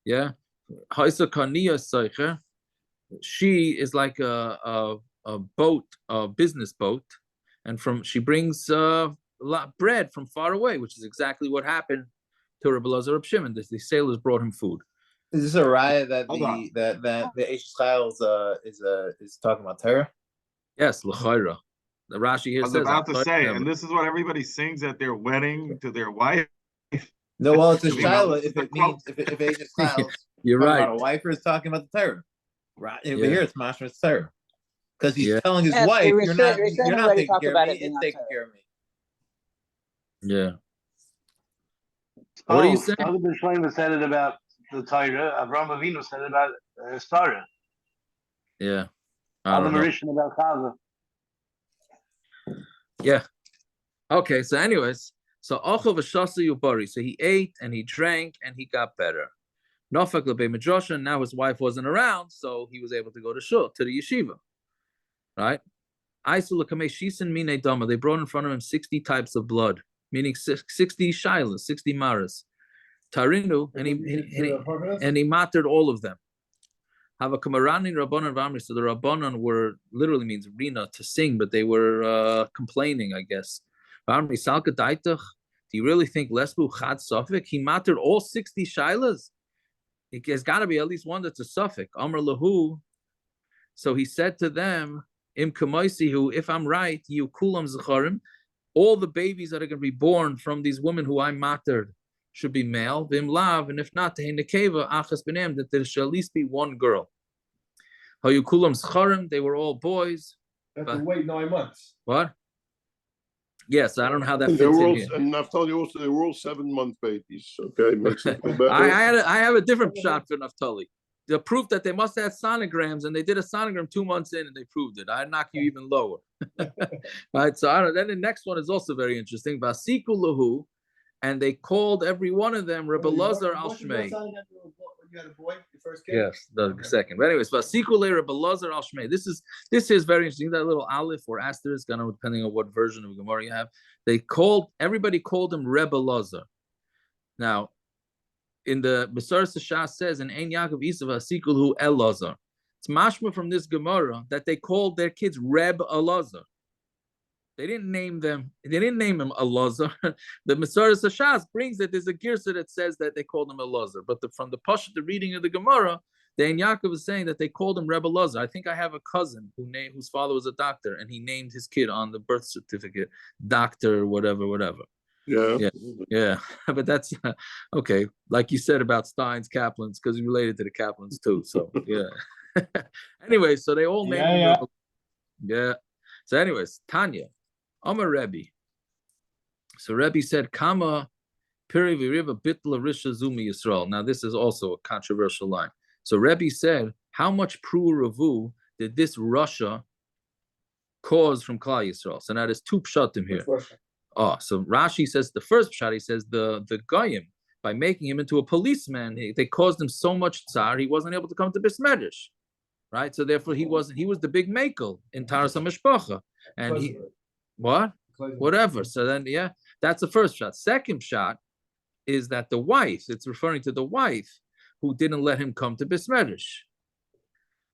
yeah, she is like a boat, a business boat, and she brings bread from far away, which is exactly what happened to Rebbe Elazar Reb Shimon. The sailors brought him food. Is this a raya that the Eish Chayil is talking about Torah? Yes, l'chayra. The Rashi here says. I was about to say, and this is what everybody sings at their wedding to their wife. No, well, it's a Shiloh if it means if Eish Chayil. You're right. About a wife is talking about the Torah, right? Over here, it's Mashma's Torah, because he's telling his wife, "You're not taking care of me. It's taking care of me." Yeah. What do you say? Other than Shlomo said it about the Torah, Avraham Avinu said it about Sarah. Yeah. Other Marishan about Chazah. Yeah. Okay. So, anyways, so Ochel v'Shasa Yubari. So he ate and he drank and he got better. Nofak lebei Midrasha. Now his wife wasn't around, so he was able to go to shul, to the yeshiva. Right. Aisul l'kamei shisin mine dama. They brought in front of him 60 types of blood, meaning 60 shilas, 60 maras. Tarinu, and he mattered all of them. Have a kamarani rabbanon v'amri. So the rabbanon were literally means rina, to sing, but they were complaining, I guess. V'amri salka daitach. Do you really think lesbu chad safik? He mattered all 60 shilas. There's got to be at least one that's a suffix. Amr lahu. So he said to them, Im kamaisihu, if I'm right, you kulam zacharim, all the babies that are going to be born from these women who I mattered should be male, vim lav, and if not, that there shall at least be one girl. Hayu kulam zacharim, they were all boys. Have to wait 9 months. What? Yes, I don't know how that fits in here. And Naphtali also, they were all 7-month babies. Okay, makes it feel better. I have a different shot for Naphtali. The proof that they must have sonograms, and they did a sonogram 2 months in, and they proved it. I knock you even lower. Right. So I don't. Then the next one is also very interesting. Vasiku lahu, and they called every one of them Rebbe Elazar al Shmei. You had a boy, your first kid? Yes, the second. But anyways, Vasiku le Rebbe Elazar al Shmei. This is very interesting. That little aleph or asterisk, I don't know, depending on what version of Gemara you have. Everybody called him Rebbe Elazar. Now, in the Besaras Shas says in Ein Yaakov Isav Hasikul Hu Elazar. It's mashma from this Gemara that they called their kids Reb Elazar. They didn't name him Elazar. The Besaras Shas brings that there's a girsa that says that they called him Elazar. But from the Pasha, the reading of the Gemara, the Ein Yaakov is saying that they called him Reb Elazar. I think I have a cousin whose father was a doctor, and he named his kid on the birth certificate Doctor whatever. Yeah. But that's okay. Like you said about Stein's Kaplans, because he related to the Kaplans too. So yeah. Anyway, so they all named him. Yeah. So, anyways, Tanya, Amar Rebbe. So Rebbe said, "Kama piri v'riva bitla risha zumi Yisrael." Now, this is also a controversial line. So Rebbe said, "How much pru ravu did this Russia cause from Klal Yisrael?" So now there's two pshatim here. Oh, so Rashi says the first pshat, he says the goyim, by making him into a policeman, they caused him so much tsar he wasn't able to come to Bris Medrash, right? So therefore he was the big makel in Taras HaMishpacha, and he whatever. So then that's the first shot. Second shot is that the wife, it's referring to the wife who didn't let him come to Bris Medrash,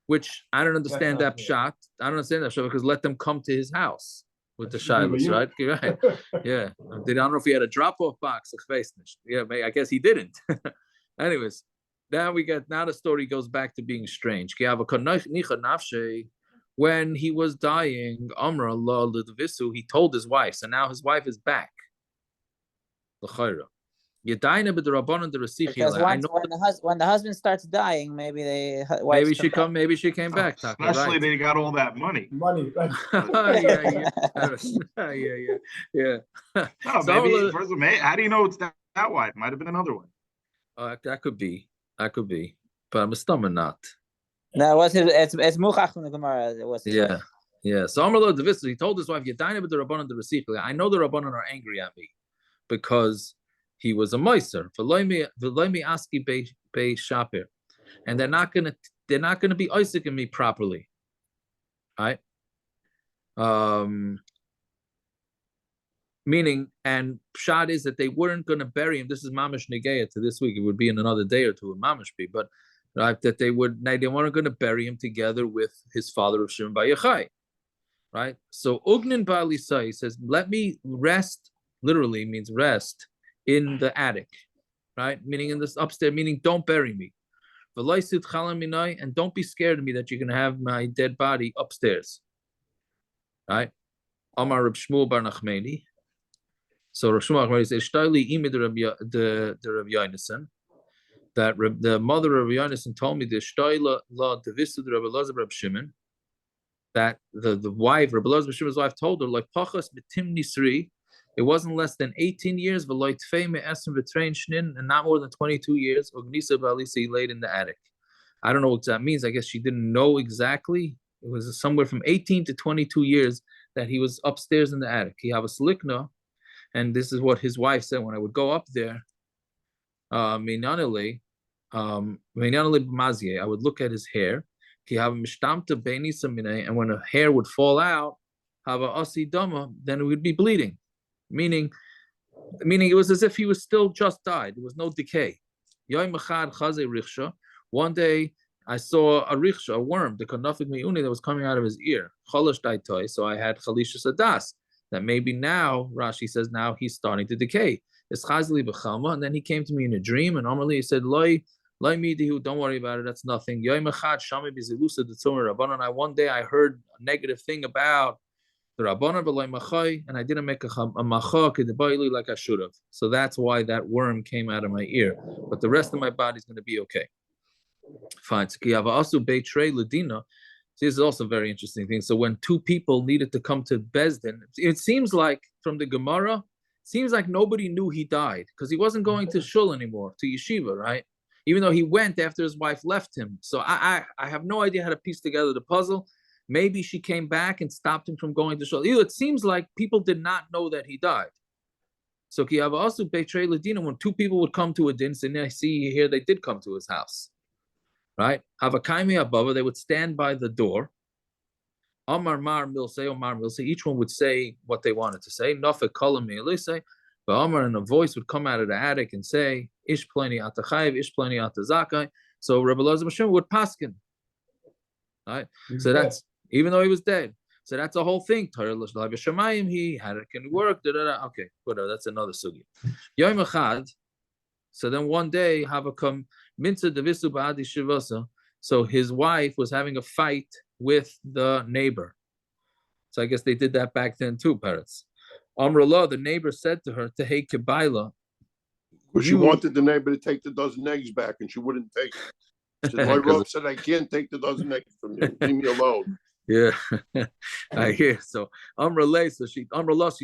which I don't understand that pshat. I don't understand that pshat because let them come to his house with the shilas, right? Right. Yeah. I don't know if he had a drop-off box. Yeah, I guess he didn't. Anyways, now the story goes back to being strange. When he was dying, Amr Allah Ludvisu, he told his wife. So now his wife is back. Because when the husband starts dying, maybe maybe she came back. Especially they got all that money. Yeah. No, maybe how do you know it's that wife? Might have been another one. That could be. But I'm a stomach not. No, it's Muchach from the Gemara. Yeah. So Amar Lo Davis, he told his wife, "Yadaina with the Rabbanon the Resichli. I know the Rabbanon are angry at me because he was a Meiser. V'loimi aski be shapir, and they're not gonna be Isaac in me properly, right? Meaning, and pshat is that they weren't going to bury him. This is mamish negeya to this week. It would be in another day or two in mamish be, but right, that they weren't going to bury him together with his father of Shimon Bar Yochai, right? So Ugnin Ba'alisai says, "Let me rest." Literally means rest in the attic, right? Meaning in this upstairs. Meaning don't bury me, and don't be scared of me that you're going to have my dead body upstairs, right? Amar Reb Shmuel Bar Nachmani. So Rav Shmuel Bar Nachmani says, "Shtayli imi the Rav Yonason." That the mother of Yonason told me the Shtayla la Devisu the Rav Elazar Reb Shimon, that the wife, Rav Elazar Shimon's wife, told her like Pachas Betim Nisri, it wasn't less than 18 years, and not more than 22 years. Ognisa Balisi laid in the attic. I don't know what that means. I guess she didn't know exactly. It was somewhere from 18 to 22 years that he was upstairs in the attic. He have a slikna, and this is what his wife said when I would go up there. I would look at his hair. And when a hair would fall out, then it would be bleeding. Meaning it was as if he was still just died. There was no decay. One day I saw a riksha, a worm, the kanafik miuni that was coming out of his ear. So I had chalishas adas. That maybe now, Rashi says, now he's starting to decay. And then he came to me in a dream, and normally he said, Loi midihu, don't worry about it, that's nothing. One day I heard a negative thing about the Rabbanan, and I didn't make a macha like I should have. So that's why that worm came out of my ear. But the rest of my body is going to be okay. Fine. So this is also a very interesting thing. So when two people needed to come to Bezdin, it seems like from the Gemara, seems like nobody knew he died because he wasn't going to shul anymore, to yeshiva, right? Even though he went after his wife left him. So I have no idea how to piece together the puzzle. Maybe she came back and stopped him from going to shul. It seems like people did not know that he died. So also when two people would come to a din, and I see here they did come to his house, right? Bava, they would stand by the door. Amar Mar Milse, Omar Milse, each one would say what they wanted to say. Nafek Kalam Milse, but Amar, and a voice would come out of the attic and say, Ish pleni atachayev, Ish pleni atazakai. So Rabbi Elazar Moshe would paskin. Right? So that's even though he was dead. So that's the whole thing. He had it can work. Okay, whatever. That's another sugi. Yom Echad. So then one day, Havakam Minza Devisu Ba'adi Shivasa. So his wife was having a fight with the neighbor. So I guess they did that back then too, parrots. Amrullah, the neighbor said to her, Tehei Kebaila. Well, she wanted the neighbor to take the dozen eggs back, and she wouldn't take it. She said, my Rav said, I can't take the dozen eggs from you. Leave me alone. Yeah, I hear. So Amrullah, she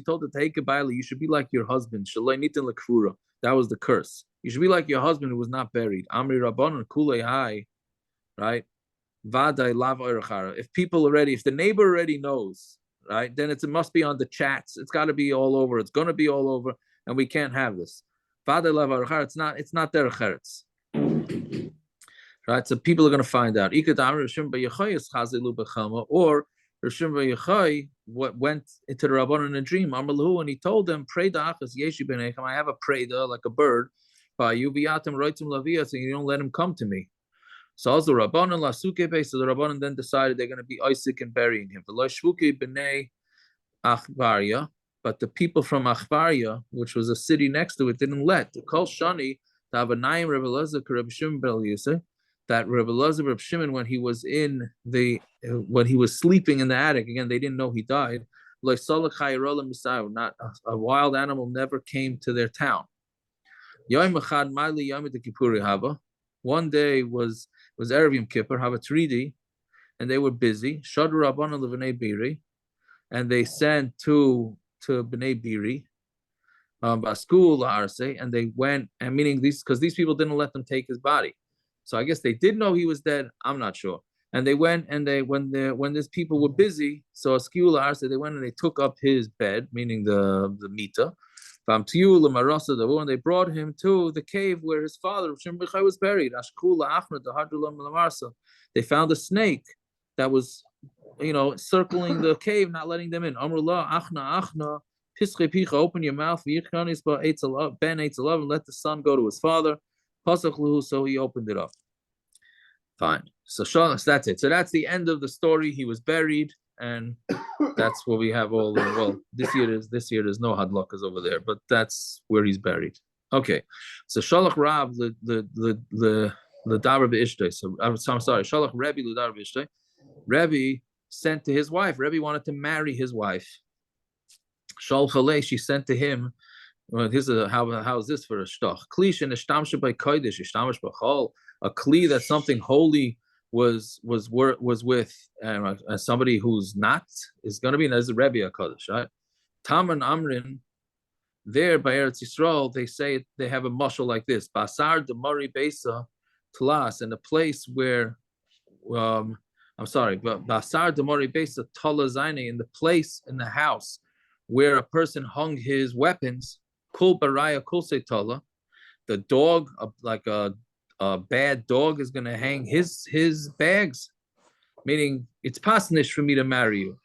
told her, Tehei Kebaila, you should be like your husband. Shalai nitin lekfura. That was the curse. You should be like your husband who was not buried. Amri Rabbanon kulei hai, right? Vadai lav oirachara. If the neighbor already knows, right, then it must be on the chats. It's got to be all over. It's going to be all over, and we can't have this. Vadai lav oirachara. It's not derech eretz. Right, so people are going to find out. Or Rishon Bar Yochai went into the Rabbanon in a dream. And he told them, I have a preda, like a bird, by you, so you don't let him come to me. So also Rabbanon Lasuke, so the Rabbanon then decided they're going to be Isaac and burying him. But the people from Achvaria, which was a city next to it, didn't let. The Kol Shani, to have a Naim Rebbe Elazar, Rebbe Shimon Bel Yosef, that Rebbe Elazar, Rebbe Shimon, when he was sleeping in the attic, again, they didn't know he died. Not a wild animal never came to their town. One day was Erev Yom Kippur, Havatridi, and they were busy. Shad Rabbanon Levanei Biri, and they sent to Bnei Biri, Baskul La'arse, and they went, and meaning because these people didn't let them take his body. So I guess they did know he was dead. I'm not sure. And they went and when these people were busy, so Askul La'arse, they went and they took up his bed, meaning the mita. And they brought him to the cave where his father was buried. They found a snake that was, circling the cave, not letting them in. Open your mouth, Ben and let the son go to his father. So he opened it up. Fine. So that's it. So that's the end of the story. He was buried, and that's where we have all the, well, this year there's no hadlakas over there, but that's where he's buried. Okay. So Shalach Rab the Davar B'Ishtay. So I'm sorry, Shalach Rebbe L'Davar B'Ishtay. Rebbe sent to his wife. Rebbe wanted to marry his wife. Shal Chalei, she sent to him. Well, how is this for a shtoch? Klish and ishtamsh by kodesh, ishtamsh b'chol. A kli that something holy was with, and somebody who's not is going to be as a Rebbe HaKadosh, right? Tam and Amrin, there by Eretz Yisrael, they say they have a mashal like this: Basar demari besa tlas, in a place where, Basar demari besa tala zaine, in the place in the house where a person hung his weapons. Kul baraya kul setala, the dog, like a bad dog, is going to hang his bags, meaning it's pasnish for me to marry you.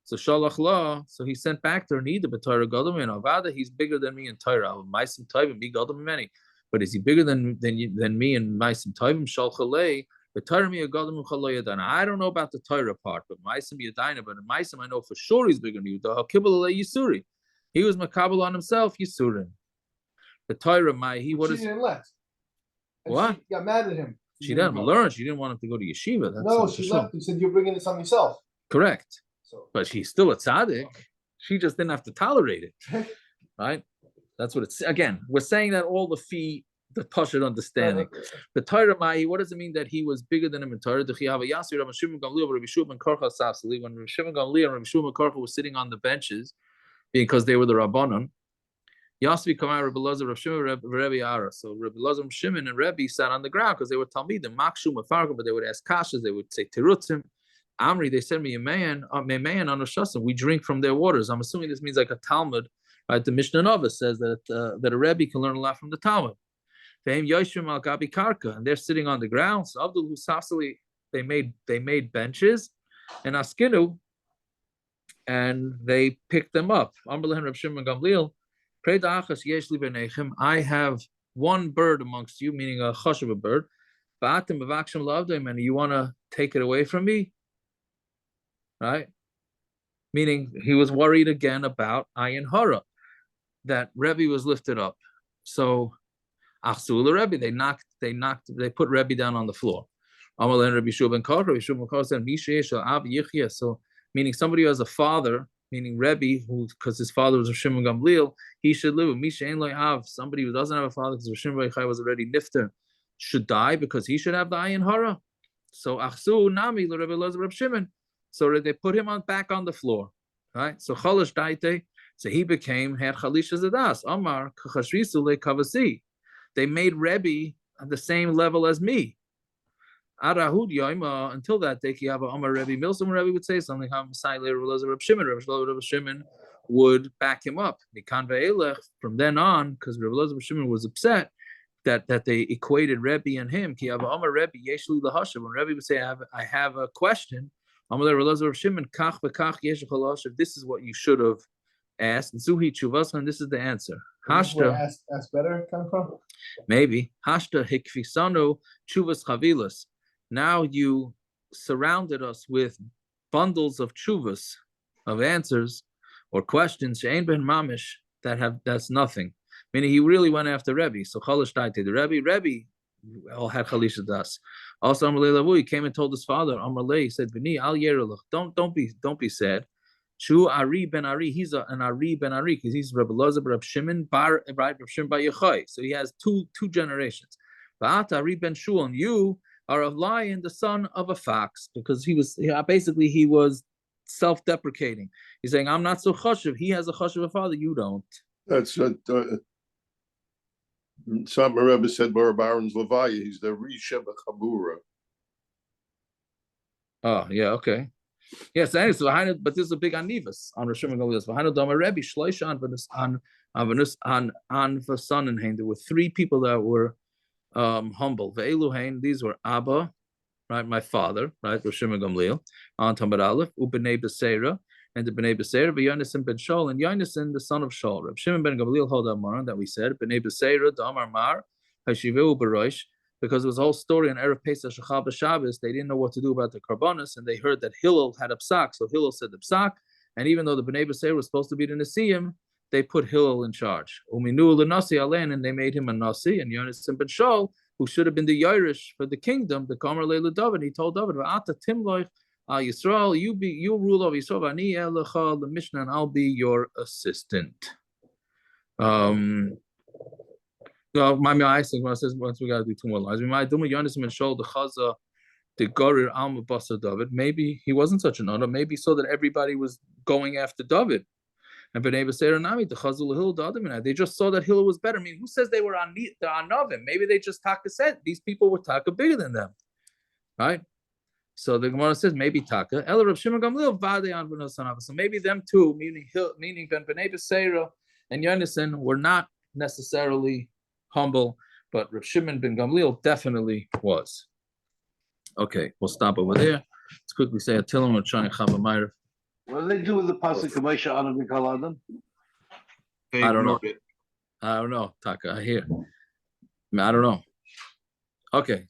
So Shalach La, so he sent back to her, Nida b'Torah gadol min avada, he's bigger than me in Torah. Ma'asim tovim mi gadol many, but is he bigger than me in Ma'asim tovim? Shal chalei b'Torah mi gadol min chalei yadana. I don't know about the Torah part, but Ma'asim yadayna, but in Ma'asim I know for sure he's bigger than you. The hakibul alei yisuri, he was makabel on himself yisurin. The Torah what is? She didn't let. What? She got mad at him. She didn't learn. She didn't want him to go to yeshiva. She left. He said, "You're bringing this on yourself." Correct. But she's still a tzaddik. She just didn't have to tolerate it, right? That's what it's. Again, we're saying that all the pashut understanding. The Torah Mahi, what does it mean that he was bigger than him in Torah? When Rav Shimon Gamliel and Rav Shimon Karcha were sitting on the benches because they were the Rabbanon. Yasvi Kamar Rebbe Elazar, Rav Shimon, Rebbe Ara. So Rebbe Elazar, Shimon, and Rebbe sat on the ground because they were Talmidim, Makshum, Mefarkim, but they would ask kashas. They would say Tirutzim. Amri, they said me a man on Rosh we drink from their waters. I'm assuming this means like a Talmud, right? The Mishnah Nova says that a Rebbe can learn a lot from the Talmud. And they're sitting on the ground. So Abdul Husafsali, they made benches, and Askinu, and they picked them up. Rav Shimon Gamliel, I have one bird amongst you, meaning a chash of a bird. And you want to take it away from me? Right? Meaning he was worried again about Ayin Hara, that Rebbe was lifted up. So Achsul Rebbe, they put Rebbe down on the floor. So meaning somebody who has a father, meaning Rebbe, who because his father was Rav Shimon Gamliel, he should live with Misha Ein Lo Have. Somebody who doesn't have a father because Rav Shimon Bar Yochai was already nifter should die because he should have the ayin hara. So Achsu Nami Rebbe Elazar Rav Shimon. So they put him back on the floor. Right? So Chalash Daite. So he became Her Chalisha Zadas. Amar Kachashrisu Le Kavasi. They made Rebbe at the same level as me. Arahud Yoima, until that day, Kiyava Amar Rebbe Milsom Rebbe would say something. Rav Shimon would back him up. From then on, because Rav Shimon was upset that they equated Rebbe and him. Kiyava Amar Rebbe Yeshli Lahashav. When Rebbe would say, I have a question. Amar Rav Shimon Kach v'Kach Yesh Chalashav. This is what you should have asked. Zuhi Chuvas, and this is the answer. Hashta. Ask better come from? Maybe. Hashta Hikfisanu Chuvas Chavilas. Now you surrounded us with bundles of chuvas, of answers or questions, she'ein ben mamish, that's nothing. Meaning he really went after Rebbe. So Chalash Daite, the Rebbe all had Chalisha Das. Also Amar Le'Lavu, he came and told his father, Amar Le, he said, B'ni al yerelach, don't be sad. Shu Ari ben Ari, he's an Ari ben Ari, because he's Rabbi Elazar Rav Shimon Bar Yochai. So he has two generations. Va'ata Ari ben Shul, and you are a lion, the son of a fox, because he was self-deprecating. He's saying, I'm not so chashuv. He has a chashuv a father, you don't. That's what Satmar Rebbe said, Bar Baron's Levaya, he's the Risha B'Chabura. Oh, yeah, okay. Yes, anyway, so but this is a big anivas on Rosh Hashanah. V'hainu Dama Rebbe Shloisha on Vasanen. There were three people that were humble. Ve'eluhain, these were Abba, right, my father, right, Rosh Hashanah Gamliel, on Tamar Aleph, U'bnei Beseira, and the Bnei Beseira, Yonasan ben Shaul, and Yonasan the son of Shaul. Rav Shimon ben Gamliel hold Amaran that we said, Bnei Beseira, Damar Mar, Hashiveu Barosh, because it was a whole story on Erev Pesach Shachal B'Shabbos. They didn't know what to do about the Karbanos, and they heard that Hillel had a psak, so Hillel said the psak, and even though the Bnei Beseira was supposed to be the Nesiim, they put Hillel in charge. Uminu l'nasi alen, and they made him a nasi, and Yonasan ben Shaul, who should have been the Yairish for the kingdom, the Kamer Leila David, he told David, Va'ata timloich al Yisrael, you rule over Yisrael, Ani elecha the Mishnah, and I'll be your assistant. I think when I says once we gotta do two more lines. We might do Yonasan ben Shaul the Chaza, the Gorir Alma Basa David. Maybe he wasn't such an honor. Maybe he saw that everybody was going after David. And B'nai B'Seir Nami, the Chazul Hill, the Adam, they just saw that Hill was better. I mean, who says they were on the Anavim? Maybe they just Taka said these people were Taka bigger than them, right? So the Gemara says maybe Taka. El Rav Shimon Gamliel Vade on B'nai. So maybe them two, meaning B'nai B'Seir and Yonasan, were not necessarily humble, but Rav Shimon ben Gamliel definitely was. Okay, we'll stop over there. Let's quickly say a Tilim or Chani Chava Ma'ariv. What do they do with the pasuk of Moshe Anam Mikol Adam? I don't know, Taka. I hear. I don't know. Okay.